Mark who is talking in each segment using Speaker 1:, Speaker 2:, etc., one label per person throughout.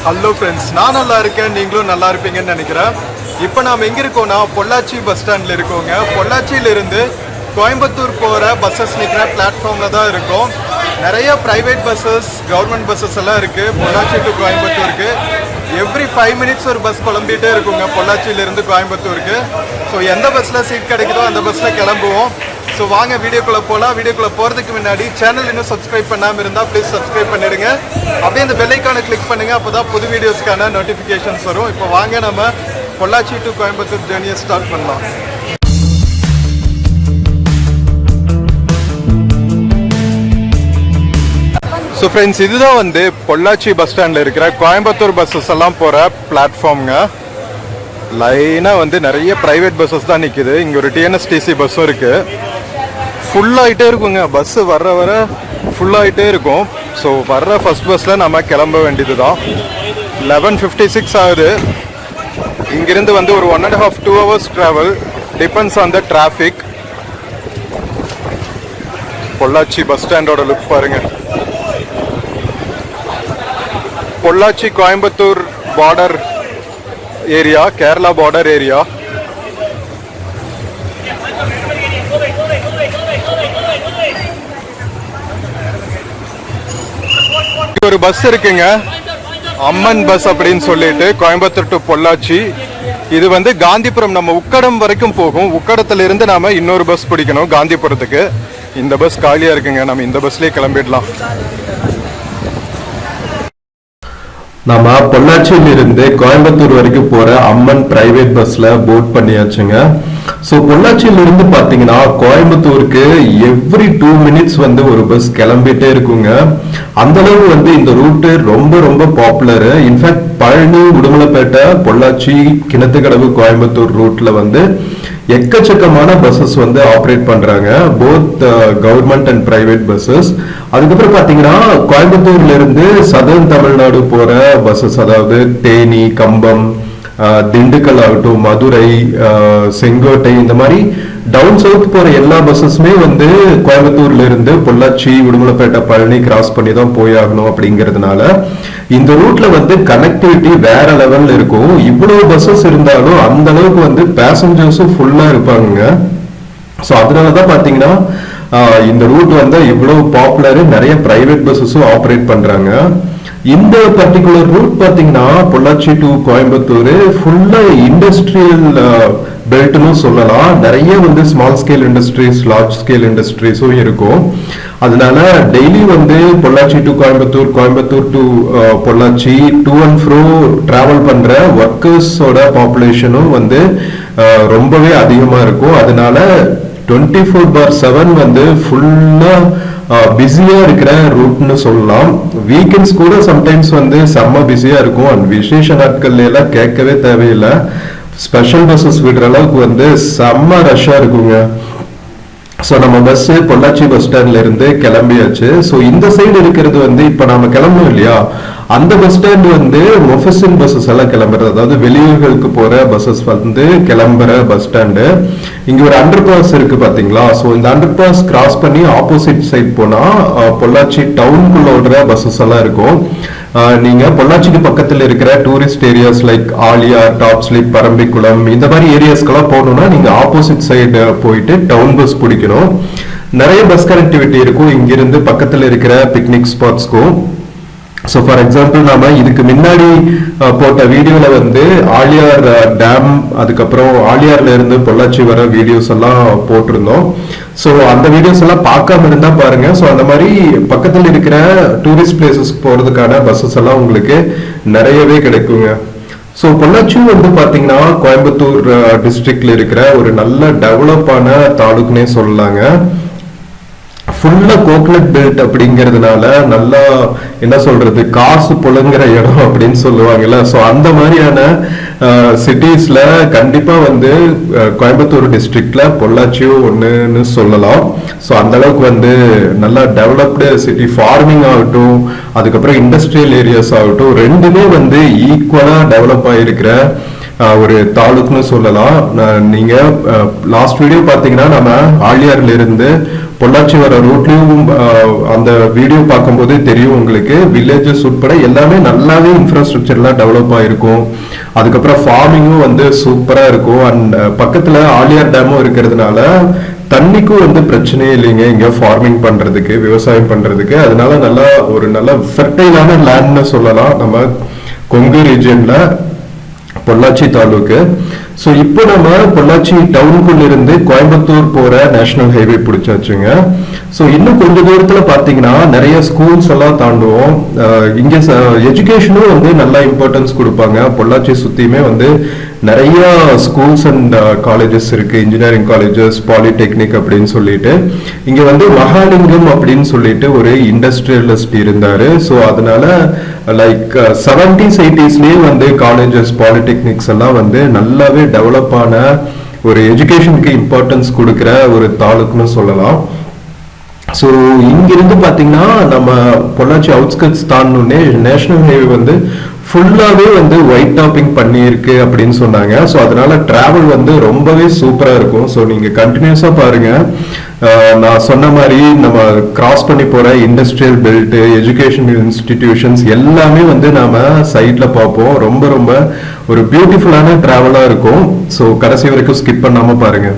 Speaker 1: Hello friends, நான் நல்லா இருக்கேன், நீங்களும் நல்லா இருப்பீங்கன்னு நினைக்கிறேன். இப்போ நாம் எங்கே இருக்கோம்னா பொள்ளாச்சி பஸ் ஸ்டாண்டில் இருக்கோங்க. பொள்ளாச்சியிலிருந்து கோயம்புத்தூர் போகிற பஸ்ஸஸ் நிற்கிற பிளாட்ஃபார்மில் தான் இருக்கும். நிறைய ப்ரைவேட் பஸ்ஸஸ், கவர்மெண்ட் பஸ்ஸஸ் எல்லாம் இருக்குது பொள்ளாச்சி டு கோயம்புத்தூருக்கு. எவ்ரி 5 மினிட்ஸ் ஒரு பஸ் கிளம்பிகிட்டே இருக்குங்க பொள்ளாச்சியிலேருந்து கோயம்புத்தூருக்கு. ஸோ எந்த பஸ்ஸில் சீட் கிடைக்குதோ அந்த பஸ்ஸில் கிளம்புவோம். ஸோ வாங்க வீடியோக்குள்ளே போகலாம். வீடியோக்குள்ளே போகிறதுக்கு முன்னாடி சேனல் இன்னும் சப்ஸ்கிரைப் பண்ணாமல் இருந்தால் ப்ளீஸ் சப்ஸ்கிரைப் பண்ணிடுங்க. அப்படியே இந்த பெல் ஐக்கானை கிளிக் பண்ணுங்கள், அப்போ தான் புது வீடியோஸ்க்கான நோட்டிஃபிகேஷன்ஸ் வரும். இப்போ வாங்க நம்ம பொள்ளாச்சி டு கோயம்புத்தூர் ஜேர்னியை ஸ்டார்ட் பண்ணலாம். ஸோ ஃப்ரெண்ட்ஸ், இதுதான் வந்து பொள்ளாச்சி பஸ் ஸ்டாண்டில் இருக்கிற கோயம்புத்தூர் பஸ்ஸஸ் எல்லாம் போகிற பிளாட்ஃபார்ம்ங்க. லைனாக வந்து நிறைய ப்ரைவேட் பஸ்ஸஸ் தான் நிற்கிது. இங்கே ஒரு டிஎன்எஸ்டிசி பஸ்ஸும் இருக்குது. ஃபுல்லாகிட்டே இருக்குங்க, பஸ்ஸு வர வர ஃபுல்லாகிட்டே இருக்கும். ஸோ வர்ற ஃபஸ்ட் பஸ்ஸில் நம்ம கிளம்ப வேண்டியது தான். 11:56 ஆகுது. இங்கிருந்து வந்து ஒரு 1.5-2 hours travel, depends on the traffic. Pollachi bus ஸ்டாண்டோட லுக் பாருங்க. Pollachi Coimbatore border area, Kerala border area. ஒரு பஸ் இருக்குங்க, அம்மன் பஸ் அப்படின்னு சொல்லிட்டு, கோயம்புத்தூர் டு பொள்ளாச்சி. இது வந்து காந்திபுரம், நம்ம உக்கடம் வரைக்கும் போகும். உக்கடத்துல இருந்து நாம இன்னொரு பஸ் பிடிக்கணும் காந்திபுரத்துக்கு. இந்த பஸ் காலியா இருக்குங்க, நம்ம இந்த பஸ்லயே கிளம்பிடலாம்.
Speaker 2: நம்ம பொள்ளாச்சியிலிருந்து கோயம்புத்தூர் வரைக்கும் போற அம்மன் பிரைவேட் பஸ்ல போர்ட் பண்ணியாச்சுங்க. ஸோ பொள்ளாச்சியிலிருந்து பாத்தீங்கன்னா கோயம்புத்தூருக்கு எவ்ரி 2 மினிட்ஸ் வந்து ஒரு பஸ் கிளம்பிட்டே இருக்குங்க. அந்த அளவு வந்து இந்த ரூட்டு ரொம்ப ரொம்ப பாப்புலரு. இன்ஃபேக்ட் பழனி, உடுமலைப்பேட்டை, பொள்ளாச்சி, கிணத்துக்கடவு, கோயம்புத்தூர் ரூட்ல வந்து எக்கச்சக்கமான பஸ்ஸஸ் வந்து ஆப்ரேட் பண்றாங்க, both government and private buses. அதுக்கப்புறம் பாத்தீங்கன்னா கோயம்புத்தூர்ல இருந்து சதர்ன் தமிழ்நாடு போற பஸ்ஸஸ், அதாவது தேனி, கம்பம், திண்டுக்கல் ஆகட்டும், மதுரை, செங்கோட்டை, இந்த மாதிரி டவுன் சவுத் போற எல்லா பஸ்ஸஸுமே வந்து கோயம்புத்தூர்ல இருந்து பொள்ளாச்சி, உடுமலைப்பேட்டை, பழனி கிராஸ் பண்ணி தான் போயாகணும். அப்படிங்கிறதுனால இந்த ரூட்ல வந்து கனெக்டிவிட்டி வேற லெவல்ல இருக்கும். இவ்வளவு பஸ்ஸஸ் இருந்தாலும் அந்த அளவுக்கு வந்து பேசஞ்சர்ஸும் ஃபுல்லா இருப்பாங்க. ஸோ அதனாலதான் பாத்தீங்கன்னா இந்த ரூட் வந்து இவ்வளவு பாப்புலரு. நிறைய பிரைவேட் பஸ்ஸஸும் ஆப்ரேட் பண்றாங்க. இந்த பர்டிகுலர் ரூட் பாத்தீங்கன்னா பொள்ளாச்சி டு கோயம்புத்தூர் ஃபுல்லா இண்டஸ்ட்ரியல் பெல்ட்னு சொல்லலாம். நிறைய வந்து small scale industries, large scale இண்டஸ்ட்ரீஸும் இருக்கும். அதனால டெய்லி வந்து Pollachi to Coimbatore, Coimbatore to Pollachi to and fro travel பண்ற ஒர்க்கர்ஸோட பாப்புலேஷனும் வந்து ரொம்பவே அதிகமா இருக்கும். அதனால 24/7 வந்து ஃபுல்லா பிஸியா இருக்கிற ரூட்னு சொல்லலாம். வீக்கெண்ட்ஸ் கூட சம்டைம்ஸ் வந்து செம்ம பிஸியா இருக்கும். அண்ட் விசேஷ நாட்கள்ல எல்லாம் கேட்கவே தேவையில்லை, ஸ்பெஷல் பஸ்ஸஸ் விடுற அளவுக்கு வந்து செம்ம ரஷ்ஷா இருக்குங்க. ஸோ நம்ம பஸ் பொள்ளாச்சி பஸ் ஸ்டாண்ட்ல இருந்து கிளம்பியாச்சு. ஸோ இந்த சைடு இருக்கிறது வந்து இப்ப நாம கிளம்பணும் இல்லையா, அந்த பஸ் ஸ்டாண்ட் வந்து மொஃபசின் பஸ்ஸஸ் எல்லாம் கிளம்புறது, அதாவது வெளியூர்களுக்கு போற பஸ்ஸஸ் வந்து கிளம்புற பஸ் ஸ்டாண்டு. இங்க ஒரு அண்டர் பாஸ் இருக்கு பாத்தீங்களா. ஸோ இந்த அண்டர் பாஸ் கிராஸ் பண்ணி ஆப்போசிட் சைட் போனா பொள்ளாச்சி டவுனுக்குள்ள ஓடுற பஸ்ஸஸ் எல்லாம் இருக்கும். நீங்க பொள்ளாச்சிக்கு பக்கத்துல இருக்கிற tourist areas like Aliyar, top slip, Parambikulam, இந்த மாதிரி ஏரியாஸ்க்கெல்லாம் போகணும்னா நீங்க ஆப்போசிட் சைடு போயிட்டு டவுன் பஸ் பிடிக்கணும். நிறைய பஸ் கனெக்டிவிட்டி இருக்கும் இங்கிருந்து பக்கத்துல இருக்கிற பிக்னிக் ஸ்பாட்ஸ்க்கும். ஸோ ஃபார் எக்ஸாம்பிள் நாம இதுக்கு முன்னாடி போட்ட வீடியோல வந்து ஆலியார் டேம், அதுக்கப்புறம் ஆலியார்ல இருந்து பொள்ளாச்சி வர வீடியோஸ் எல்லாம் போட்டிருந்தோம். ஸோ அந்த வீடியோஸ் எல்லாம் பார்க்காம இருந்தா பாருங்க. ஸோ அந்த மாதிரி பக்கத்தில் இருக்கிற டூரிஸ்ட் பிளேசஸ்க்கு போறதுக்கான பஸ்ஸஸ் எல்லாம் உங்களுக்கு நிறையவே கிடைக்குங்க. ஸோ பொள்ளாச்சி வந்து பாத்தீங்கன்னா கோயம்புத்தூர் டிஸ்ட்ரிக்ட்ல இருக்கிற ஒரு நல்ல டெவலப்பான தாலுக்குன்னே சொல்லலாங்க. ஃபுல்லா கோகனட் பெல்ட் அப்படிங்கிறதுனால நல்லா என்ன சொல்றது, காசு புழங்குற இடம் அப்படின்னு சொல்லுவாங்கல்ல. ஸோ அந்த மாதிரியான சிட்டிஸ்ல கண்டிப்பா வந்து கோயம்புத்தூர் டிஸ்ட்ரிக்ட்ல பொள்ளாச்சியும் ஒண்ணுன்னு சொல்லலாம். ஸோ அந்த அளவுக்கு வந்து நல்லா டெவலப்டு சிட்டி. ஃபார்மிங் ஆகட்டும், அதுக்கப்புறம் இண்டஸ்ட்ரியல் ஏரியாஸ் ஆகட்டும், ரெண்டுமே வந்து ஈக்குவலா டெவலப் ஆகிருக்கிற ஒரு தாலுக்குன்னு சொல்லலாம். நீங்க லாஸ்ட் வீடியோ பார்த்தீங்கன்னா நம்ம ஆழியார்ல இருந்து பொள்ளாச்சி வர ரூட்லயும் அந்த வீடியோ பார்க்கும்போது தெரியும் உங்களுக்கு. வில்லேஜஸ் உட்பட எல்லாமே நல்லாவே இன்ஃப்ராஸ்ட்ரக்சர்லாம் டெவலப் ஆயிருக்கும். அதுக்கப்புறம் ஃபார்மிங்கும் வந்து சூப்பரா இருக்கும். அண்ட் பக்கத்துல ஆழியார் டேமும் இருக்கிறதுனால தண்ணிக்கும் வந்து பிரச்சனையே இல்லைங்க இங்க ஃபார்மிங் பண்றதுக்கு, விவசாயம் பண்றதுக்கு. அதனால நல்ல ஃபெர்டைலான லேண்ட்னு சொல்லலாம் நம்ம கொங்கு ரீஜியன்ல பொள்ளாச்சி தாலுக்கு. ஸோ இப்போ நம்ம பொள்ளாச்சி டவுனுக்குள்ள இருந்து கோயம்புத்தூர் போற நேஷனல் ஹைவே பிடிச்சாச்சுங்க. ஸோ இன்னும் கொஞ்ச தூரத்துல பாத்தீங்கன்னா நிறைய ஸ்கூல்ஸ் எல்லாம் தாண்டுவோம். இங்க எஜுகேஷனும் வந்து நல்லா இம்பார்ட்டன்ஸ் கொடுப்பாங்க. பொள்ளாச்சி சுத்தியுமே வந்து நிறைய ஸ்கூல்ஸ் அண்ட் காலேஜஸ் இருக்கு, இன்ஜினியரிங் காலேஜஸ், பாலிடெக்னிக் அப்படின்னு சொல்லிட்டு. இங்க வந்து மகாலிங்கம் அப்படின்னு சொல்லிட்டு ஒரு இண்டஸ்ட்ரியலிஸ்ட் இருந்தாரு. ஸோ அதனால லைக் 70s 80sலயே வந்து காலேஜஸ், பாலிடெக்னிக்ஸ் எல்லாம் வந்து நல்லாவே டெவலப் ஆன ஒரு எஜுகேஷனுக்கு இம்பார்ட்டன்ஸ் கொடுக்குற ஒரு தாலுக்குன்னு சொல்லலாம். ஸோ இங்கிருந்து பார்த்தீங்கன்னா நம்ம பொள்ளாச்சி அவுட்ஸ்கட்ஸ் தாண்டோடனே நேஷனல் ஹைவே வந்து ஃபுல்லாகவே வந்து ஒயிட் டாப்பிங் பண்ணியிருக்கு அப்படின்னு சொன்னாங்க. ஸோ அதனால டிராவல் வந்து ரொம்பவே சூப்பராக இருக்கும். ஸோ நீங்கள் கண்டினியூஸாக பாருங்க. நான் சொன்ன மாதிரி நம்ம கிராஸ் பண்ணி போகிற இண்டஸ்ட்ரியல் பெல்ட், எஜுகேஷனல் இன்ஸ்டிடியூஷன்ஸ் எல்லாமே வந்து நாம சைட்ல பார்ப்போம். ரொம்ப ரொம்ப ஒரு பியூட்டிஃபுல்லான டிராவலாக இருக்கும். ஸோ கடைசி வரைக்கும் ஸ்கிப் பண்ணாமல் பாருங்க.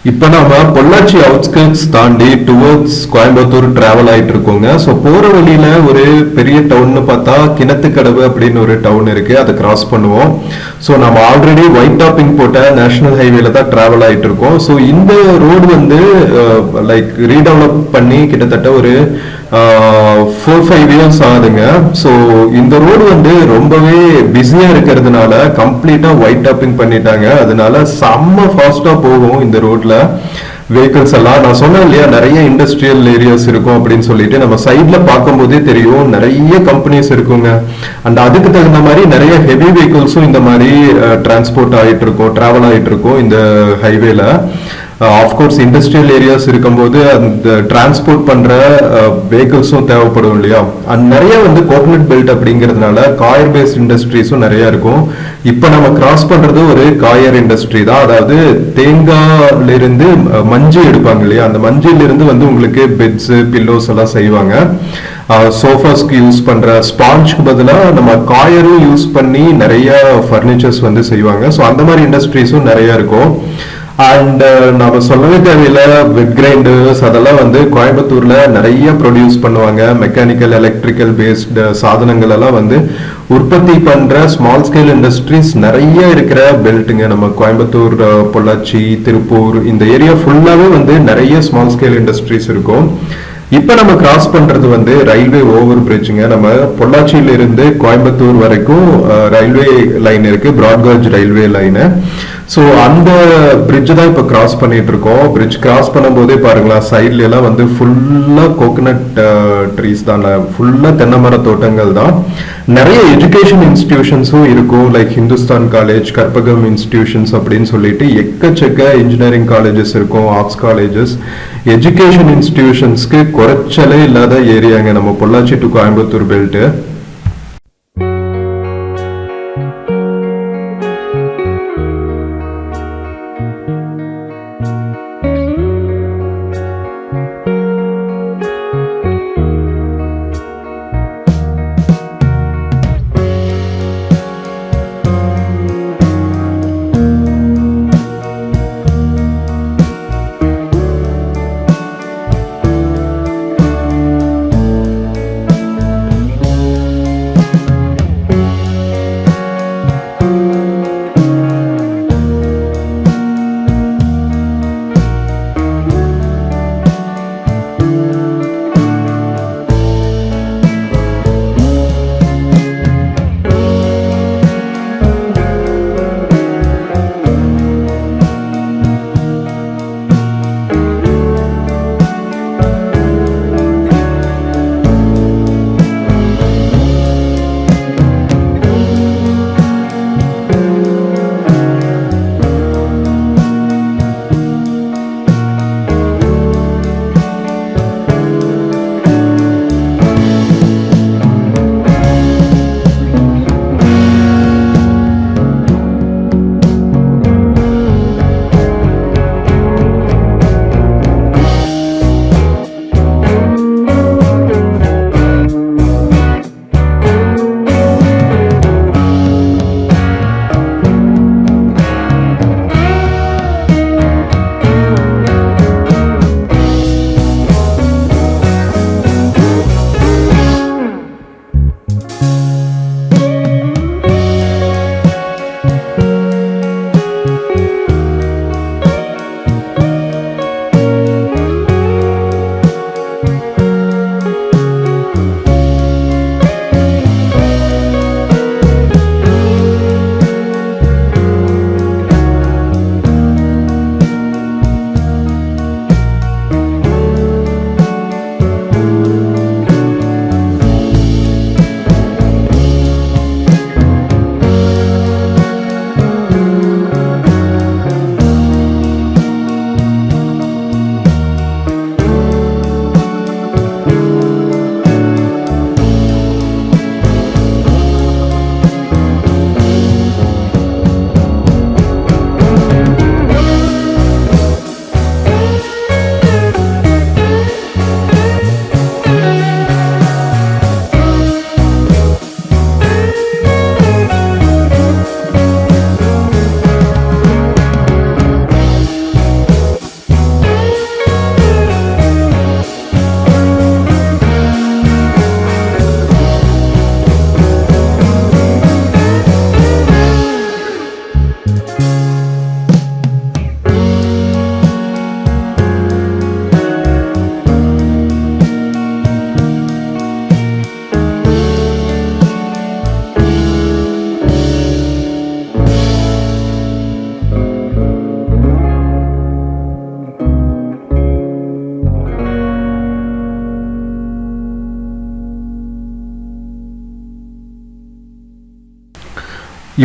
Speaker 2: இப்போ நம்ம பொள்ளாச்சி அவுட்ஸ்கர்ட்ஸ் தாண்டி டுவர்ட்ஸ் கோயம்புத்தூர் டிராவல் ஆயிட்டு இருக்கோங்க. ஸோ போற வழியில ஒரு பெரிய டவுன்னு பார்த்தா கிணத்துக்கடவு அப்படின்னு ஒரு டவுன் இருக்கு, அதை கிராஸ் பண்ணுவோம். ஸோ நம்ம ஆல்ரெடி ஒயிட் டாப்பிங் போட்ட நேஷனல் ஹைவேல தான் டிராவல் ஆயிட்டு இருக்கோம். ஸோ இந்த ரோடு வந்து லைக் ரீடெவலப் பண்ணி கிட்டத்தட்ட ஒரு 4-5 இயர்ஸ் ஆகுதுங்க. ஸோ இந்த ரோடு வந்து ரொம்பவே பிஸியா இருக்கிறதுனால கம்ப்ளீட்டா ஒயிட் டாப்பிங் பண்ணிட்டாங்க. அதனால செம்ம ஃபாஸ்டா போகும் இந்த ரோட்ல வெஹிக்கிள்ஸ் எல்லாம். நான் சொன்னேன் இல்லையா, நிறைய இண்டஸ்ட்ரியல் ஏரியாஸ் இருக்கும் அப்படின்னு சொல்லிட்டு. நம்ம சைட்ல பார்க்கும்போதே தெரியும் நிறைய கம்பெனிஸ் இருக்குங்க. அண்ட் அதுக்கு தகுந்த மாதிரி நிறைய ஹெவி வெஹிக்கிள்ஸும் இந்த மாதிரி டிரான்ஸ்போர்ட் ஆகிட்டு இருக்கும், டிராவல் ஆகிட்டு இருக்கும் இந்த ஹைவேல. ஆஃப்கோர்ஸ் இண்டஸ்ட்ரியல் ஏரியாஸ் இருக்கும்போது அந்த டிரான்ஸ்போர்ட் பண்ற வெஹிக்கிள்ஸும் தேவைப்படும் இல்லையா. அண்ட் நிறைய வந்து கோகனட் பெல்ட் அப்படிங்கிறதுனால காயர் பேஸ்ட் இண்டஸ்ட்ரீஸும் நிறைய இருக்கும். இப்போ நம்ம கிராஸ் பண்றது ஒரு காயர் இண்டஸ்ட்ரி தான். அதாவது தேங்காயில இருந்து மஞ்சு எடுப்பாங்க இல்லையா, அந்த மஞ்சில இருந்து வந்து உங்களுக்கு பெட்ஸ் பில்லோஸ் எல்லாம் செய்வாங்க. சோஃபாஸ்க்கு யூஸ் பண்ற ஸ்பாஞ்சுக்கு பதிலாக நம்ம காயரும் யூஸ் பண்ணி நிறைய ஃபர்னிச்சர்ஸ் வந்து செய்வாங்க. ஸோ அந்த மாதிரி இண்டஸ்ட்ரீஸும் நிறைய இருக்கும். அண்ட் நம்ம சொல்லவே தேவையில்லை, வெட் கிரைண்டர்ஸ் அதெல்லாம் வந்து கோயம்புத்தூர்ல நிறைய ப்ரொடியூஸ் பண்ணுவாங்க. மெக்கானிக்கல் எலக்ட்ரிக்கல் பேஸ்டு சாதனங்கள் எல்லாம் வந்து உற்பத்தி பண்ற ஸ்மால் ஸ்கேல் இண்டஸ்ட்ரீஸ் நிறைய இருக்கிற பெல்ட்டுங்க. நம்ம கோயம்புத்தூர், பொள்ளாச்சி, திருப்பூர் இந்த ஏரியா ஃபுல்லாவே வந்து நிறைய ஸ்மால் ஸ்கேல் இண்டஸ்ட்ரீஸ் இருக்கும். இப்ப நம்ம கிராஸ் பண்றது வந்து ரயில்வே ஓவர் பிரிட்ஜுங்க. நம்ம பொள்ளாச்சியில இருந்து கோயம்புத்தூர் வரைக்கும் ரயில்வே லைன் இருக்கு, பிராட்காஜ் ரயில்வே லைனு. ஸோ அந்த பிரிட்ஜ் தான் இப்போ கிராஸ் பண்ணிட்டு இருக்கோம். பிரிட்ஜ் கிராஸ் பண்ணும்போதே பாருங்களா, சைட்ல எல்லாம் வந்து ஃபுல்லா கோகனட் ட்ரீஸ் தான், ஃபுல்லா தென்னை மர தோட்டங்கள் தான். நிறைய எஜுகேஷன் இன்ஸ்டிடியூஷன்ஸும் இருக்கும், like Hindustan college, Karpagam institutions அப்படின்னு சொல்லிட்டு எக்கச்சக்க இன்ஜினியரிங் காலேஜஸ் இருக்கும், ஆர்ட்ஸ் காலேஜஸ். எஜுகேஷன் இன்ஸ்டிடியூஷன்ஸ்க்கு குறைச்சலே இல்லாத ஏரியாங்க நம்ம பொள்ளாச்சி டு கோயம்புத்தூர் பெல்ட்.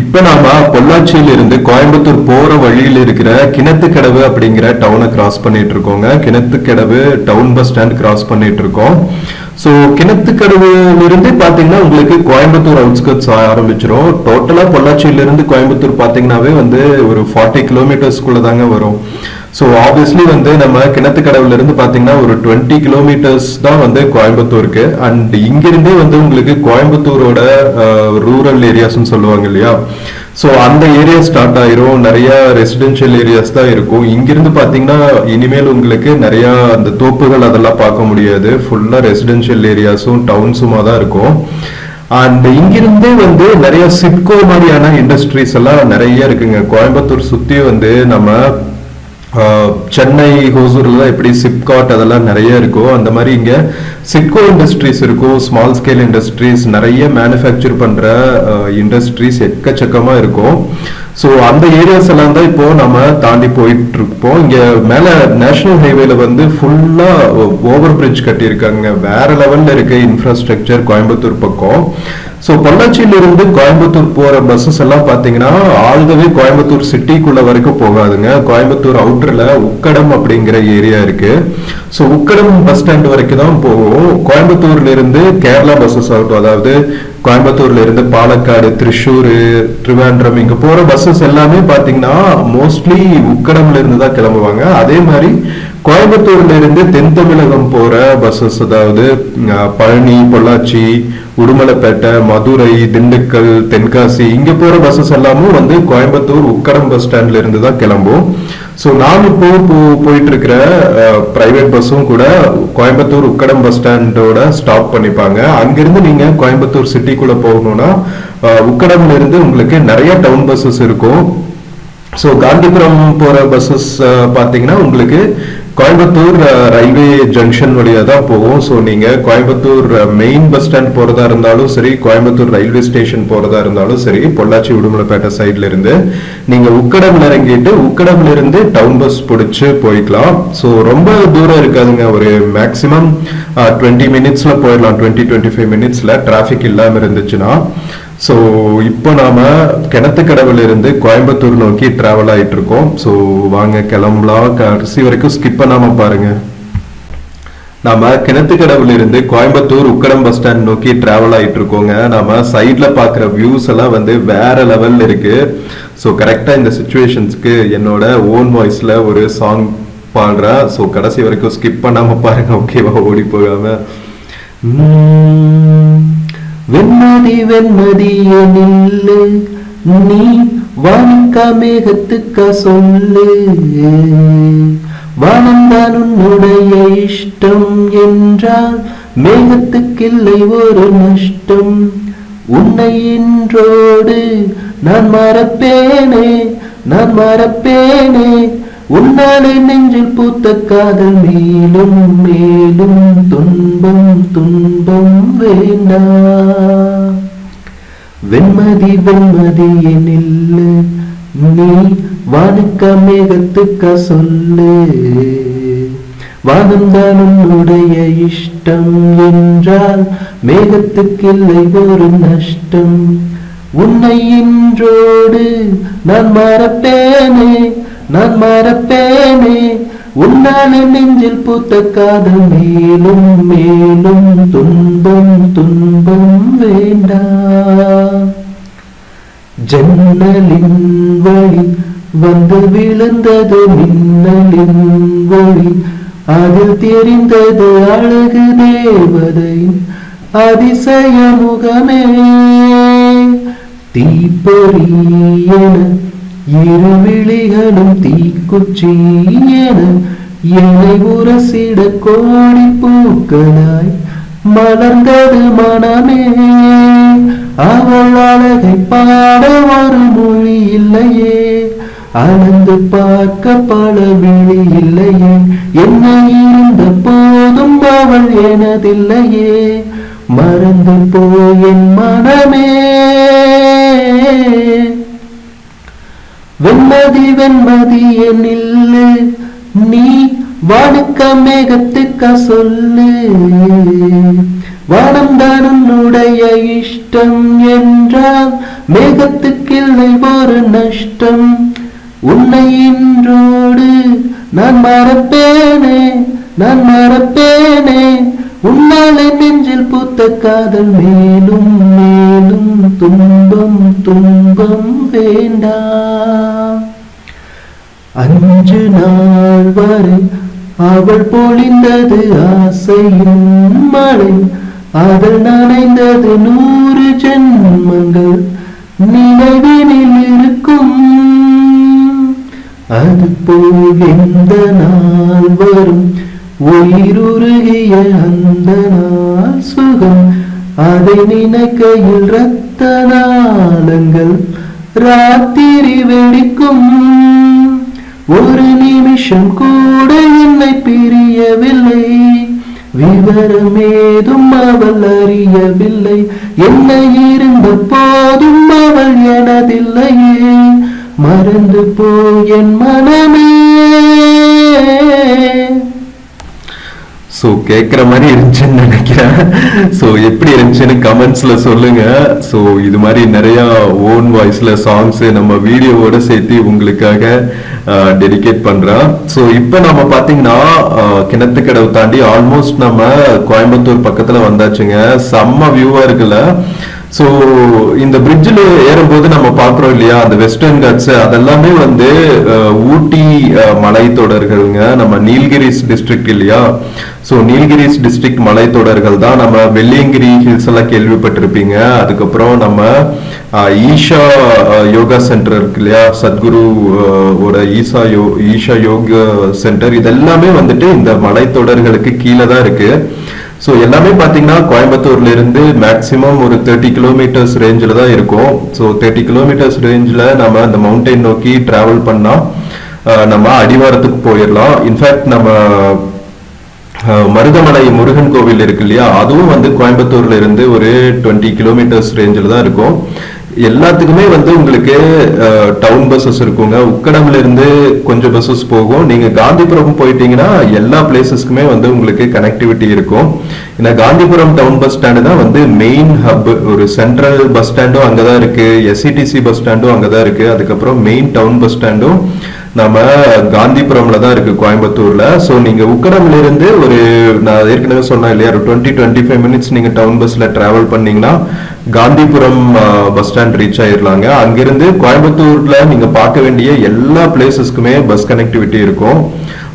Speaker 2: இப்ப நாம பொள்ளாச்சியில இருந்து கோயம்புத்தூர் போற வழியில் இருக்கிற கிணத்துக்கடவு அப்படிங்கிற டவுனை கிராஸ் பண்ணிட்டு இருக்கோங்க. Kinathukadavu town bus stand cross பண்ணிட்டு இருக்கோம். ஸோ கிணத்துக்கடவுல இருந்து பாத்தீங்கன்னா உங்களுக்கு கோயம்புத்தூர் அவுட்ஸ்கர்ட்ஸ் ஆரம்பிச்சிரும். டோட்டலா பொள்ளாச்சியில இருந்து கோயம்புத்தூர் பாத்தீங்கன்னாவே வந்து ஒரு 40 கிலோமீட்டர்ஸ்குள்ள தாங்க வரும். ஸோ ஆப்வியஸ்லி வந்து நம்ம கிணத்துக்கடவுல இருந்து பாத்தீங்கன்னா ஒரு 20 கிலோமீட்டர்ஸ் தான் வந்து கோயம்புத்தூருக்கு. அண்ட் இங்கிருந்தே வந்து உங்களுக்கு கோயம்புத்தூரோட ரூரல் ஏரியாஸ்ன்னு சொல்லுவாங்க இல்லையா, ஸோ அந்த ஏரியா ஸ்டார்ட் ஆயிரும். நிறைய ரெசிடென்ஷியல் ஏரியாஸ் தான் இருக்கும். இங்கிருந்து பாத்தீங்கன்னா இனிமேல் உங்களுக்கு நிறைய அந்த தோப்புகள் அதெல்லாம் பார்க்க முடியாது. ஃபுல்லா ரெசிடென்ஷியல் ஏரியாஸும் டவுன்ஸுமா தான் இருக்கும். அண்ட் இங்கிருந்தே வந்து நிறைய சிட்கோ மாதிரியான இண்டஸ்ட்ரீஸ் எல்லாம் நிறைய இருக்குங்க. கோயம்புத்தூர் சுத்தி வந்து நம்ம சென்னை ஹோசூர்ல தான் எப்படி சிப்காட் அதெல்லாம் நிறைய இருக்கும், அந்த மாதிரி இங்க சிட்கோ இண்டஸ்ட்ரீஸ் இருக்கும். ஸ்மால் ஸ்கேல் இண்டஸ்ட்ரீஸ், நிறைய மேனுஃபேக்சர் பண்ற இண்டஸ்ட்ரீஸ் எக்கச்சக்கமா இருக்கும். ஸோ அந்த ஏரியாஸ் எல்லாம் தான் இப்போ நம்ம தாண்டி போயிட்டு இருப்போம். இங்க மேல நேஷனல் ஹைவேல வந்து ஃபுல்லா ஓவர் பிரிட்ஜ் கட்டியிருக்காங்க. வேற லெவல்ல இருக்கு இன்ஃப்ராஸ்ட்ரக்சர் கோயம்புத்தூர் பக்கம். ஸோ பொள்ளாச்சியில இருந்து கோயம்புத்தூர் போற பஸ்ஸஸ் எல்லாம் பாத்தீங்கன்னா ஆல்தவே கோயம்புத்தூர் சிட்டிக்குள்ள வரைக்கும் போகாதுங்க. கோயம்புத்தூர் அவுட்டர்ல உக்கடம் அப்படிங்கிற ஏரியா இருக்கு. ஸோ உக்கடம் பஸ் ஸ்டாண்ட் வரைக்கும் தான் போகும். கோயம்புத்தூர்ல இருந்து கேரளா பஸ்ஸஸ் ஆகட்டும், அதாவது கோயம்புத்தூர்ல இருந்து பாலக்காடு, திருச்சூர், திருவாண்டம் இங்க போற பஸ்ஸஸ் எல்லாமே பாத்தீங்கன்னா மோஸ்ட்லி உக்கடம்ல இருந்து தான் கிளம்புவாங்க. அதே மாதிரி கோயம்புத்தூர்ல இருந்து தென் தமிழகம் போற பஸ்ஸஸ், அதாவது பழனி, பொள்ளாச்சி, உடுமலைப்பேட்டை, மதுரை, திண்டுக்கல், தென்காசி இங்க போற பஸ்ஸஸ் எல்லாமும் வந்து கோயம்புத்தூர் உக்கடம் பஸ் ஸ்டாண்ட்ல இருந்து தான் கிளம்பும். ஸோ நான் இப்போ போயிட்டு இருக்கிற பிரைவேட் பஸ்ஸும் கூட கோயம்புத்தூர் உக்கடம் பஸ் ஸ்டாண்டோட ஸ்டாப் பண்ணிப்பாங்க. அங்கிருந்து நீங்க கோயம்புத்தூர் சிட்டிக்குள்ள போகணும்னா உக்கடம்ல இருந்து உங்களுக்கு நிறைய டவுன் பஸ்ஸஸ் இருக்கும். ஸோ காந்திபுரம் போற பஸ்ஸஸ் பாத்தீங்கன்னா உங்களுக்கு கோயம்புத்தூர் ரயில்வே ஜங்ஷன் வழியா தான் போகும். ஸோ நீங்க கோயம்புத்தூர் மெயின் பஸ் ஸ்டாண்ட் போறதா இருந்தாலும் சரி, கோயம்புத்தூர் ரயில்வே ஸ்டேஷன் போறதா இருந்தாலும் சரி, பொள்ளாச்சி உடுமலைப்பேட்டை சைட்ல இருந்து நீங்க உக்கடம்ல இறங்கிட்டு உக்கடம்ல இருந்து டவுன் பஸ் பிடிச்சு போய்க்கலாம். ஸோ ரொம்ப தூரம் இருக்காதுங்க, ஒரு மேக்சிமம் 20 மினிட்ஸ்ல போயிடலாம். 20-25 மினிட்ஸ்ல டிராபிக் இல்லாம இருந்துச்சுன்னா. ஸோ இப்போ நாம கிணத்துக்கடவுல இருந்து கோயம்புத்தூர் நோக்கி டிராவல் ஆயிட்டு இருக்கோம். ஸோ வாங்க கிளம்பலாம். கடைசி வரைக்கும் ஸ்கிப் பண்ணாம பாருங்க. நாம கிணத்துக்கடவுல இருந்து கோயம்புத்தூர் உக்கடம் பஸ் ஸ்டாண்ட் நோக்கி டிராவல் ஆயிட்டு இருக்கோங்க. நாம சைட்ல பாக்குற வியூஸ் எல்லாம் வந்து வேற லெவல்ல இருக்கு. ஸோ கரெக்டா இந்த சிச்சுவேஷன்ஸ்க்கு என்னோட ஓன் வாய்ஸ்ல ஒரு சாங் பாடுறேன். ஸோ கடைசி வரைக்கும் ஸ்கிப் பண்ணாம பாருங்க, ஓகேவா? ஓடி போகாம. வெண்மதி வெண்மதிய நில்லு, நீ வானிக்க மேகத்துக்க சொல்லு, வானந்தான் உன்னுடைய இஷ்டம் என்றால் மேகத்துக்கில்லை ஒரு நஷ்டம். உன்னை இன்றோடு நான் மறப்பேனே, நான் மறப்பேனே, உன்னாலே நெஞ்சில் பூத்த காதல் மேலும் மேலும் துன்பம் துன்பம் வேண்டாம். வெண்மதி வெண்மதிய நில்லு, நீ வானுக்க மேகத்துக்க சொல்லு, வானந்தான் உன்னுடைய இஷ்டம் என்றால் மேகத்துக்கில்லை ஒரு நஷ்டம். உன்னை இன்றோடு நான் மறப்பேனே, நான் மறப்பேனே, உன்னாலே நெஞ்சில் பூத்த காதல் மேலும் மேலும் துன்பம் துன்பம் வேண்டாம். ஜன்னலின் வழி வந்து விழுந்தது மின்னலின் ஒளி, அதில் தெரிந்தது அழகு தேவதையின் அதிசய முகமே. தீப்பொறி என இரு விழிகளும் தீக்குச்சி என என்னை உரசிட கோடி பூக்களாய் மலர்ந்தது மனமே. அவள் அழகை பாட ஒரு மொழி இல்லையே, அளந்து பார்க்க பல விழி இல்லையே, என்ன இருந்த போதும் அவள் எனதில்லையே, மறந்து போய் என் மனமே. வெண்மதி வெண்மதிய நில்லு, நீ வானுக்க மேகத்துக்க சொல்லு,
Speaker 3: வானம்தான் உன்னுடைய இஷ்டம் என்றால் மேகத்துக்கில்லை ஒரு நஷ்டம். உன்னை இன்றோடு நான் மறப்பேனே, நான் மறப்பேனே. உன்னாலே நெஞ்சில் பூத்த காதல் மேலும் மேலும் துன்பம் துன்பம் வேண்டாம். 5 நாள் வரை அவள் பொழிந்தது ஆசையின் மழை, அவள் நனைந்தது 100 ஜென்மங்கள் நினைவினில் இருக்கும். அதுபோல் எந்த நாள் வரும் உயிருருகிய அந்த நாள் சுகம், அதை நினைக்கையில் இரத்த நாளங்கள் ராத்திரி வெடிக்கும். ஒரு நிமிஷம் கூட என்னை பிரியவில்லை, விவரமேதும் அவள் அறியவில்லை. என்னை இருந்த போதும் அவள் எனதில்லையே, மறந்து போய் என் மனமே.
Speaker 2: ஸோ கேட்குற மாதிரி இருந்துச்சுன்னு நினைக்கிறேன். ஸோ எப்படி இருந்துச்சுன்னு கமெண்ட்ஸ்ல சொல்லுங்க. ஸோ இது மாதிரி நிறைய ஓன் வாய்ஸ்ல சாங்ஸ் நம்ம வீடியோவோட சேர்த்து உங்களுக்காக டெடிகேட் பண்றேன். ஸோ இப்போ நம்ம பார்த்தீங்கன்னா கிணத்துக்கடவு தாண்டி ஆல்மோஸ்ட் நம்ம கோயம்புத்தூர் பக்கத்துல வந்தாச்சுங்க. செம்ம வியூவா இருக்குல்ல. ஸோ இந்த பிரிட்ஜில் ஏறும்போது நம்ம பார்க்குறோம் இல்லையா, அந்த வெஸ்டர்ன் கட்ஸ் அதெல்லாமே வந்து ஊட்டி மலைத்தொடர்களுங்க. நம்ம நீல்கிரிஸ் டிஸ்ட்ரிக்ட் இல்லையா, ஸோ நீல்கிரிஸ் டிஸ்ட்ரிக்ட் மலைத்தொடர்கள் தான். நம்ம வெள்ளியங்கிரி ஹில்ஸ் எல்லாம் கேள்விப்பட்டிருப்பீங்க. அதுக்கப்புறம் நம்ம ஈஷா யோகா சென்டர் இருக்கு இல்லையா, சத்குரு ஓட ஈஷா யோகா சென்டர், இதெல்லாமே வந்துட்டு இந்த மலைத்தொடர்களுக்கு கீழே தான் இருக்கு. ஸோ எல்லாமே பார்த்தீங்கன்னா கோயம்புத்தூர்ல இருந்து மேக்சிமம் ஒரு 30 கிலோமீட்டர்ஸ் ரேஞ்சில் தான் இருக்கும். ஸோ 30 கிலோமீட்டர்ஸ் ரேஞ்சில் நம்ம அந்த மவுண்டைன் நோக்கி டிராவல் பண்ணால் நம்ம அடிவாரத்துக்கு போயிடலாம். இன்ஃபேக்ட் நம்ம மருதமலை முருகன் கோவில் இருக்கு இல்லையா, அதுவும் வந்து கோயம்புத்தூர்ல இருந்து ஒரு 20 கிலோமீட்டர்ஸ் ரேஞ்சில் தான் இருக்கும். எல்லாத்துக்குமே வந்து உங்களுக்கு டவுன் பஸ்ஸஸ் இருக்குங்க. உக்கடம்ல இருந்து கொஞ்சம் பஸ்ஸஸ் போகும். நீங்க காந்திபுரம் போயிட்டீங்கன்னா எல்லா பிளேசஸ்க்குமே வந்து உங்களுக்கு கனெக்டிவிட்டி இருக்கும். ஏன்னா காந்திபுரம் டவுன் பஸ் ஸ்டாண்டு தான் வந்து மெயின் ஹப். ஒரு சென்ட்ரல் பஸ் ஸ்டாண்டும் அங்கதான் இருக்கு, எஸ்சிடிசி பஸ் ஸ்டாண்டும் அங்கதான் இருக்கு. அதுக்கப்புறம் மெயின் டவுன் பஸ் ஸ்டாண்டும் நம்ம காந்திபுரம்ல தான் இருக்கு கோயம்புத்தூர்ல. ஸோ நீங்க உக்கடம்ல இருந்து ஒரு, நான் ஏற்கனவே சொன்னேன் இல்லையா, ஒரு 20-25 மினிட்ஸ் நீங்க டவுன் பஸ்ல டிராவல் பண்ணீங்கன்னா காந்திபுரம் பஸ் ஸ்டாண்ட் ரீச் ஆயிடலாங்க. அங்கிருந்து கோயம்புத்தூர்ல நீங்க பார்க்க வேண்டிய எல்லா பிளேசஸ்க்குமே பஸ் கனெக்டிவிட்டி இருக்கும்.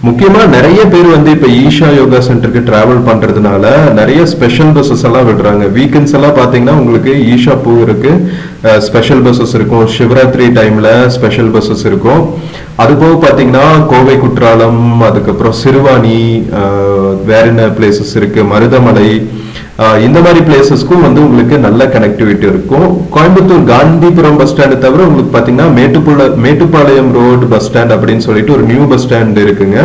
Speaker 2: முக்கியமா நிறைய பேர் வந்து இப்ப ஈஷா யோகா சென்டருக்கு டிராவல் பண்றதுனால நிறைய ஸ்பெஷல் பஸ்ஸஸ் எல்லாம் விடுறாங்க. வீக்கெண்ட்ஸ் எல்லாம் பாத்தீங்கன்னா உங்களுக்கு ஈஷா பூருக்கு ஸ்பெஷல் பஸ்ஸஸ் இருக்கும். சிவராத்திரி டைம்ல ஸ்பெஷல் பஸ்ஸஸ் இருக்கும். அது போக பாத்தீங்கன்னா கோவை குற்றாலம், அதுக்கப்புறம் சிறுவாணி, வேற என்ன பிளேசஸ் இருக்கு, மருதமலை, இந்த மாதிரி பிளேசஸ்க்கும் வந்து உங்களுக்கு நல்ல கனெக்டிவிட்டி இருக்கும். கோயம்புத்தூர் காந்திபுரம் பஸ் ஸ்டாண்டு தவிர உங்களுக்கு பாத்தீங்கன்னா மேட்டுப்பாளையம் ரோடு பஸ் ஸ்டாண்ட் அப்படின்னு சொல்லிட்டு ஒரு நியூ பஸ் ஸ்டாண்ட் இருக்குங்க.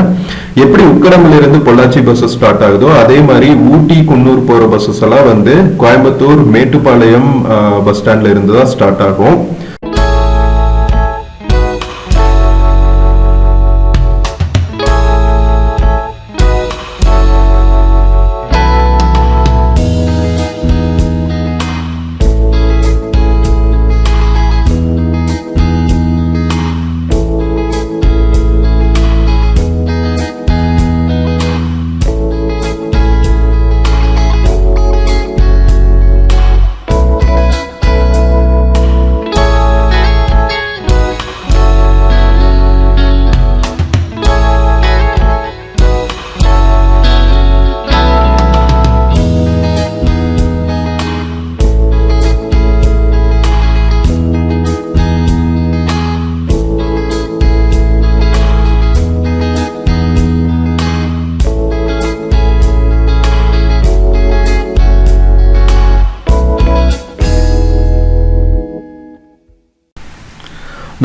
Speaker 2: எப்படி உக்கடம்ல இருந்து பொள்ளாச்சி பஸ் ஸ்டார்ட் ஆகுதோ அதே மாதிரி ஊட்டி குன்னூர் போற பஸ்ஸஸ் எல்லாம் வந்து கோயம்புத்தூர் மேட்டுப்பாளையம் பஸ் ஸ்டாண்ட்ல இருந்து தான் ஸ்டார்ட் ஆகும்.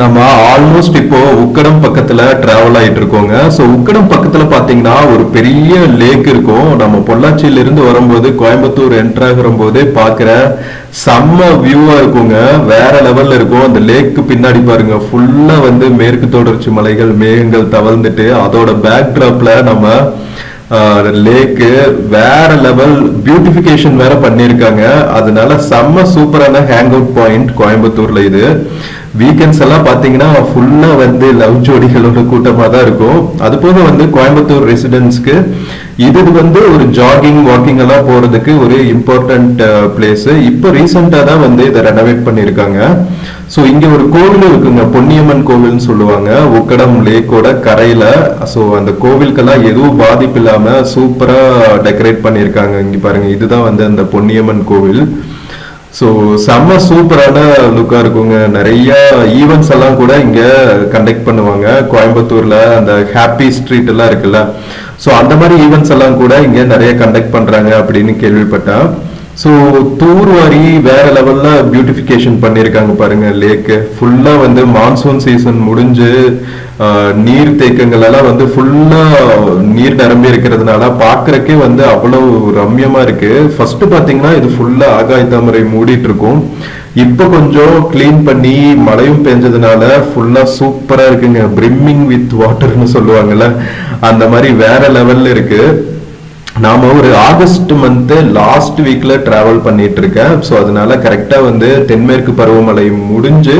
Speaker 2: நம்ம ஆல்மோஸ்ட் இப்போ உக்கடம் பக்கத்துல டிராவல் ஆயிட்டு இருக்கோங்க. ஸோ உக்கடம் பக்கத்துல பாத்தீங்கன்னா ஒரு பெரிய லேக் இருக்கும். நம்ம பொள்ளாச்சியில இருந்து வரும்போது கோயம்புத்தூர் என்டர் ஆகிற போதே பாக்குற செம்ம வியூவா இருக்குங்க, வேற லெவல்ல இருக்கும். அந்த லேக்கு பின்னாடி பாருங்க, ஃபுல்லா வந்து மேற்கு தொடர்ச்சி மலைகள், மேகங்கள் தவழ்ந்துட்டு அதோட பேக் டிராப்ல நம்ம லேக்கு வேற லெவல் பியூட்டிஃபிகேஷன் வேற பண்ணியிருக்காங்க. அதனால செம்ம சூப்பரான ஹேங் அவுட் பாயிண்ட் கோயம்புத்தூர்ல இது. வீக்கெண்ட்ஸ் எல்லாம் பாத்தீங்கன்னா ஃபுல்லா வந்து லவ் ஜோடிகளோட கூட்டமா தான் இருக்கும். அது போக வந்து கோயம்புத்தூர் ரெசிடென்ட்ஸ்க்கு இது வந்து ஒரு ஜாகிங் வாக்கிங் எல்லாம் போறதுக்கு ஒரு இம்பார்ட்டன்ட் பிளேஸ். இப்போ ரீசெண்டா தான் வந்து இதை ரெனோவேட் பண்ணியிருக்காங்க. ஸோ இங்க ஒரு கோவில் இருக்குங்க, பொன்னியம்மன் கோவில்னு சொல்லுவாங்க, உக்கடம் லேக்கோட கரையில. ஸோ அந்த கோவிலுக்கெல்லாம் எதுவும் பாதிப்பு இல்லாம சூப்பரா டெக்கரேட் பண்ணியிருக்காங்க. இங்க பாருங்க, இதுதான் வந்து அந்த பொன்னியம்மன் கோவில். ஸோ செம்ம சூப்பரான லுக்கா இருக்குங்க. நிறைய ஈவெண்ட்ஸ் எல்லாம் கூட இங்க கண்டக்ட் பண்ணுவாங்க. கோயம்புத்தூர்ல அந்த ஹாப்பி ஸ்ட்ரீட் எல்லாம் இருக்குல்ல, ஸோ அந்த மாதிரி ஈவெண்ட்ஸ் எல்லாம் கூட இங்க நிறைய கண்டக்ட் பண்றாங்க அப்படின்னு கேள்விப்பட்டேன். ஸோ தூர்வாரி வேற லெவல்ல பியூட்டிஃபிகேஷன் பண்ணியிருக்காங்க பாருங்க. லேக்கு ஃபுல்லா வந்து மான்சூன் சீசன் முடிஞ்சு நீர் தேக்கங்கள் எல்லாம் வந்து ஃபுல்லா நீர் நிரம்பி இருக்கிறதுனால பாக்குறக்கே வந்து அவ்வளவு ரம்யமா இருக்கு. ஃபர்ஸ்ட் பாத்தீங்கன்னா இது ஃபுல்லா ஆகாய தாமரை மூடிட்டு இருக்கும். இப்ப கொஞ்சம் கிளீன் பண்ணி மழையும் பெஞ்சதுனால ஃபுல்லா சூப்பரா இருக்குங்க. பிரிம்மிங் வித் வாட்டர்னு சொல்லுவாங்கல்ல, அந்த மாதிரி வேற லெவல்ல இருக்கு. நாம ஒரு ஆகஸ்ட் மந்த் லாஸ்ட் வீக்ல டிராவல் பண்ணிட்டு இருக்கேன். ஸோ அதனால கரெக்டா வந்து தென்மேற்கு பருவமழை முடிஞ்சு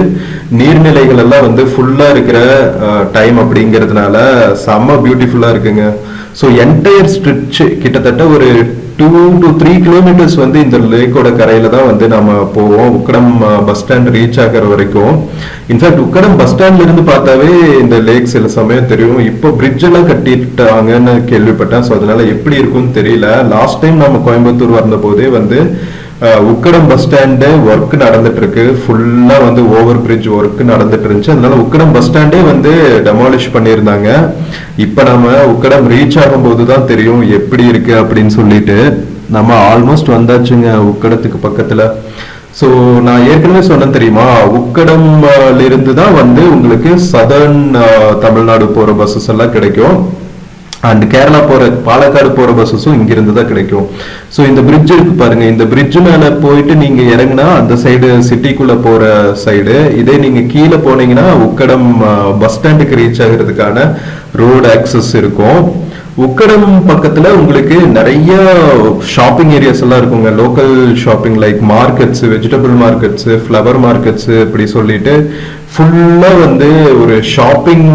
Speaker 2: நீர்நிலைகள் எல்லாம் வந்து ஃபுல்லா இருக்கிற டைம் அப்படிங்கிறதுனால செம்ம பியூட்டிஃபுல்லா இருக்குங்க. ஸோ என்டையர் ஸ்ட்ரிச் கிட்டத்தட்ட ஒரு 2 to 3 கிலோமீட்டர்ஸ் வந்து இந்த லேக்கோட கரையில தான் வந்து நம்ம போவோம், உக்கடம் பஸ் ஸ்டாண்ட் ரீச் ஆகிற வரைக்கும். இன்ஃபேக்ட் உக்கடம் பஸ் ஸ்டாண்ட்ல இருந்து பார்த்தாவே இந்த லேக் சில சமயம் தெரியும். இப்போ பிரிட்ஜ் எல்லாம் கட்டிட்டாங்கன்னு கேள்விப்பட்டேன். ஸோ அதனால எப்படி இருக்கும்னு தெரியல. லாஸ்ட் டைம் நம்ம கோயம்புத்தூர் வந்த போதே வந்து உக்கடம் பஸ் ஸ்டாண்டு ஒர்க் நடந்துட்டு இருக்கு. ஃபுல்லா வந்து ஓவர் பிரிட்ஜ் ஒர்க் நடந்துட்டு இருந்துச்சு. அதனால உக்கடம் பஸ் ஸ்டாண்டே வந்து டெமாலிஷ் பண்ணியிருந்தாங்க. இப்ப நம்ம உக்கடம் ரீச் ஆகும் போதுதான் தெரியும் எப்படி இருக்கு அப்படின்னு சொல்லிட்டு. நம்ம ஆல்மோஸ்ட் வந்தாச்சுங்க உக்கடத்துக்கு பக்கத்துல. ஸோ நான் ஏற்கனவே சொன்னேன் தெரியுமா, உக்கடம்ல இருந்து தான் வந்து உங்களுக்கு சதர்ன் தமிழ்நாடு போற பஸ்ஸஸ் எல்லாம் கிடைக்கும். அண்ட் கேரளா போற பாலக்காடு போற பஸ்ஸஸும் இங்கிருந்து தான் கிடைக்கும். ஸோ இந்த பிரிட்ஜ் இருக்கு பாருங்க, இந்த பிரிட்ஜ் மேல போயிட்டு நீங்க இறங்கினா அந்த சைடு சிட்டிக்குள்ள போற சைடு, இதே நீங்க கீழே போனீங்கன்னா உக்கடம் பஸ் ஸ்டாண்டுக்கு ரீச் ஆகிறதுக்கான ரோடு ஆக்சஸ் இருக்கும். உக்கடம் பக்கத்துல உங்களுக்கு நிறைய ஷாப்பிங் ஏரியாஸ் எல்லாம் இருக்குங்க. Local shopping like markets, vegetable markets, flower markets, இப்படி சொல்லிட்டு ஃபுல்லா வந்து ஒரு ஷாப்பிங்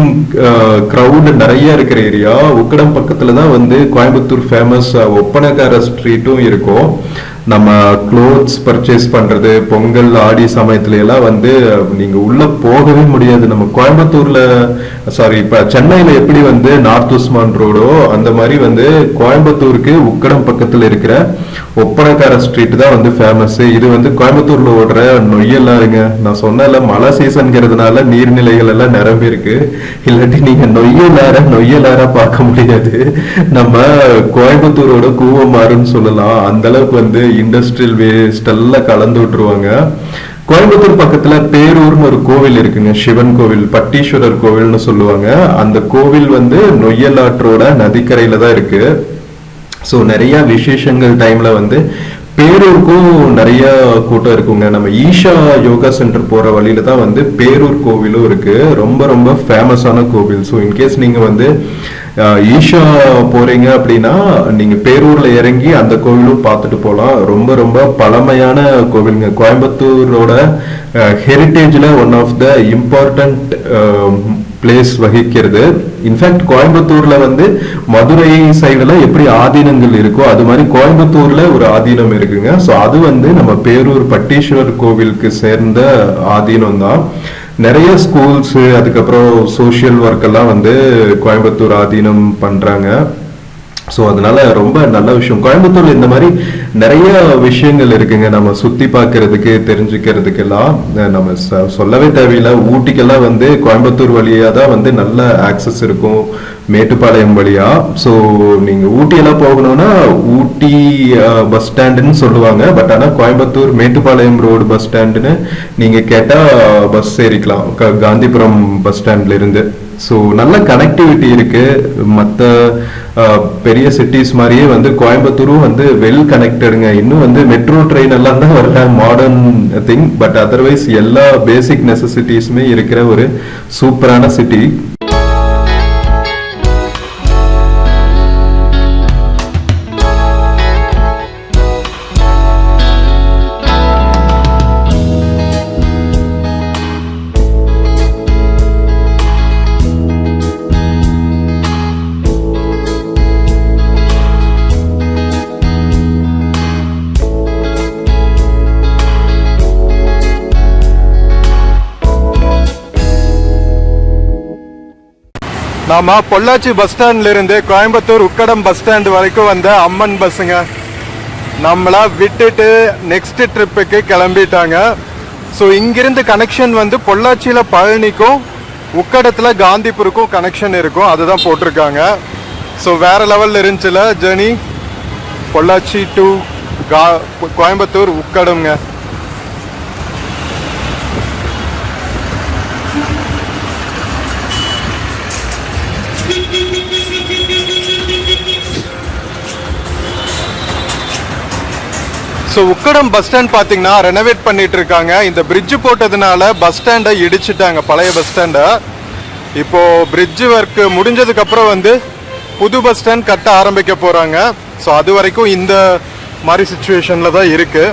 Speaker 2: கிரவுட் நிறைய இருக்கிற ஏரியா. உக்கடம் பக்கத்துல தான் வந்து கோயம்புத்தூர் ஃபேமஸ் ஒப்பனக்கார ஸ்ட்ரீட்டும் இருக்கும். நம்ம க்ளோத்ஸ் பர்ச்சேஸ் பண்றது பொங்கல் ஆடி சமயத்துல எல்லாம் வந்து நீங்க உள்ள போகவே முடியாது. நம்ம கோயம்புத்தூர்ல இப்ப சென்னையில எப்படி வந்து நார்த் உஸ்மான் ரோடோ அந்த மாதிரி வந்து கோயம்புத்தூருக்கு உக்கடம் பக்கத்துல இருக்கிற ஒப்பனக்கார ஸ்ட்ரீட் தான் வந்து ஃபேமஸ். இது வந்து கோயம்புத்தூர்ல ஓடுற நொய்யலாருங்க. நான் சொன்னல மழை சீசன்கிறதுனால நீர்நிலைகள் எல்லாம் நிரம்பி இருக்கு. இல்லாட்டி நீங்க நொய்யலாரா பார்க்க முடியாது. நம்ம கோயம்புத்தூரோட கூவமாறுன்னு சொல்லலாம். அந்த அளவுக்கு வந்து இண்டஸ்ட்ரியல் வேஸ்ட் எல்லாம் கலந்து விட்டுருவாங்க. கோயம்புத்தூர் பக்கத்துல பேரூர்னு ஒரு கோவில் இருக்குங்க, சிவன் கோவில், பட்டீஸ்வரர் கோவில்னு சொல்லுவாங்க. அந்த கோவில் வந்து நொய்யலாற்றோட நதிக்கரையில தான் இருக்கு. ஸோ நிறைய விசேஷங்கள் டைம்ல வந்து பேரூருக்கும் நிறைய கூட்டம் இருக்குங்க. நம்ம ஈஷா யோகா சென்டர் போற வழியில தான் வந்து பேரூர் கோவிலும் இருக்கு. ரொம்ப ரொம்ப ஃபேமஸான கோவில். ஸோ இன்கேஸ் நீங்க வந்து ஈஷா போறீங்க அப்படின்னா நீங்க பேரூர்ல இறங்கி அந்த கோவிலும் பார்த்துட்டு போகலாம். ரொம்ப ரொம்ப பழமையான கோவிலுங்க. கோயம்புத்தூரோட ஹெரிட்டேஜ்ல one of the important place வகிக்கிறது. இன்ஃபேக்ட் கோயம்புத்தூர்ல வந்து மதுரை சைடுல எப்படி ஆதீனங்கள் இருக்கோ அது மாதிரி கோயம்புத்தூர்ல ஒரு ஆதீனம் இருக்குங்க. ஸோ அது வந்து நம்ம பேரூர் பட்டீஸ்வரர் கோவிலுக்கு சேர்ந்த ஆதீனம் தான். நிறைய ஸ்கூல்ஸ் அதுக்கப்புறம் சோஷியல் ஒர்க் எல்லாம் வந்து கோயம்புத்தூர் ஆதீனம் பண்றாங்க. ஸோ அதனால ரொம்ப நல்ல விஷயம். கோயம்புத்தூர்ல இந்த மாதிரி நிறைய விஷயங்கள் இருக்குங்க நம்ம சுத்தி பார்க்கறதுக்கு தெரிஞ்சுக்கிறதுக்கெல்லாம். நம்ம சொல்லவே தேவையில்லை. ஊட்டிக்கெல்லாம் வந்து கோயம்புத்தூர் வழியா தான் வந்து நல்ல ஆக்சஸ் இருக்கும், மேட்டுப்பாளையம் வழியா. ஸோ நீங்க ஊட்டியெல்லாம் போகணும்னா ஊட்டி பஸ் ஸ்டாண்டுன்னு சொல்லுவாங்க. பட் ஆனால் கோயம்புத்தூர் மேட்டுப்பாளையம் ரோடு பஸ் ஸ்டாண்டுன்னு நீங்க கேட்டா பஸ் ஏறிக்கலாம் காந்திபுரம் பஸ் ஸ்டாண்ட்ல இருந்து. ஸோ நல்ல கனெக்டிவிட்டி இருக்கு. மற்ற பெரிய சிட்டிஸ் மாதிரியே வந்து கோயம்புத்தூரும் வந்து வெல் கனெக்டடுங்க. இன்னும் வந்து மெட்ரோ ட்ரெயின் எல்லாம் தான் வரல, மாடர்ன் திங். பட் அதர்வைஸ் எல்லா பேசிக் நெசசிட்டிஸுமே இருக்கிற ஒரு சூப்பரான சிட்டி.
Speaker 1: நாம பொள்ளாச்சி பஸ் ஸ்டாண்ட்ல இருந்து கோயம்புத்தூர் உக்கடம் பஸ் ஸ்டாண்ட் வரைக்கும் வந்த அம்மன் பஸ்ஸுங்க நம்மள விட்டுட்டு நெக்ஸ்ட் ட்ரிப்புக்கு கிளம்பிட்டாங்க. ஸோ இங்கிருந்து கனெக்ஷன் வந்து பொள்ளாச்சியில் பழனிக்கும் உக்கடத்தில் காந்திபுருக்கும் கனெக்ஷன் இருக்கும், அதுதான் போட்டிருக்காங்க. ஸோ வேற லெவலில் இருந்துச்சுல ஜேர்னி பொள்ளாச்சி டு கோயம்புத்தூர் உக்கடம்ங்க. ஸோ உக்கடம் பஸ் ஸ்டாண்ட் பார்த்தீங்கன்னா ரெனோவேட் பண்ணிட்டு இருக்காங்க. இந்த பிரிட்ஜ் போட்டதுனால பஸ் ஸ்டாண்டை இடிச்சிட்டாங்க, பழைய பஸ் ஸ்டாண்டை. இப்போ பிரிட்ஜ் ஒர்க் முடிஞ்சதுக்கு அப்புறம் வந்து புது பஸ் ஸ்டாண்ட் கட்ட ஆரம்பிக்க போறாங்க. ஸோ அது வரைக்கும் இந்த மாதிரி சுச்சுவேஷன்ல தான் இருக்கு.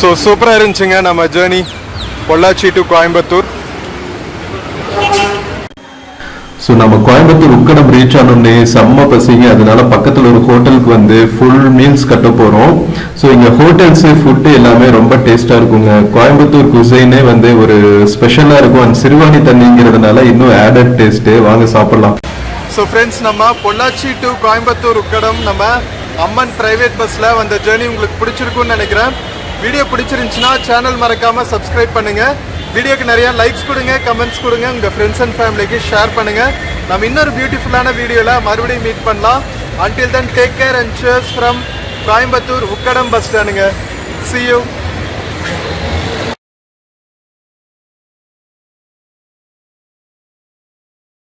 Speaker 1: ஸோ சூப்பராக இருந்துச்சுங்க நம்ம journey Pollachi to Coimbatore.
Speaker 2: So நம்ம கோயம்புத்தூர் உக்கடம் ரீச் ஆனோடனே செம்ம பசிங்க, அதனால பக்கத்தில் ஒரு ஹோட்டலுக்கு வந்து ஃபுல் மீல்ஸ் கட்ட போகிறோம். ஸோ இங்கே ஹோட்டல்ஸு ஃபுட்டு எல்லாமே ரொம்ப டேஸ்ட்டாக இருக்குங்க. கோயம்புத்தூர் குசைனே வந்து ஒரு ஸ்பெஷலாக இருக்கும். அண்ட் சிறுவாணி தண்ணிங்கிறதுனால இன்னும் ஆடட் டேஸ்ட்டு. வாங்க சாப்பிட்லாம்.
Speaker 1: ஸோ ஃப்ரெண்ட்ஸ், நம்ம பொள்ளாச்சி டு கோயம்புத்தூர் உக்கடம் நம்ம அம்மன் பிரைவேட் பஸ்ஸில் வந்த ஜேர்னி உங்களுக்கு பிடிச்சிருக்குன்னு நினைக்கிறேன். வீடியோ பிடிச்சிருந்துச்சுன்னா சேனல் மறக்காமல் சப்ஸ்கிரைப் பண்ணுங்கள். வீடியோக்கு நிறைய லைக்ஸ் கொடுங்க, கமெண்ட்ஸ் கொடுங்க, உங்கள் ஃப்ரெண்ட்ஸ் அண்ட் ஃபேமிலிக்கு ஷேர் பண்ணுங்கள். நம்ம இன்னொரு பியூட்டிஃபுல்லான வீடியோவில் மறுபடியும் மீட் பண்ணலாம். Until then take care and cheers from Coimbatore Ukkadam bus ஸ்டாண்டுங்க. See you.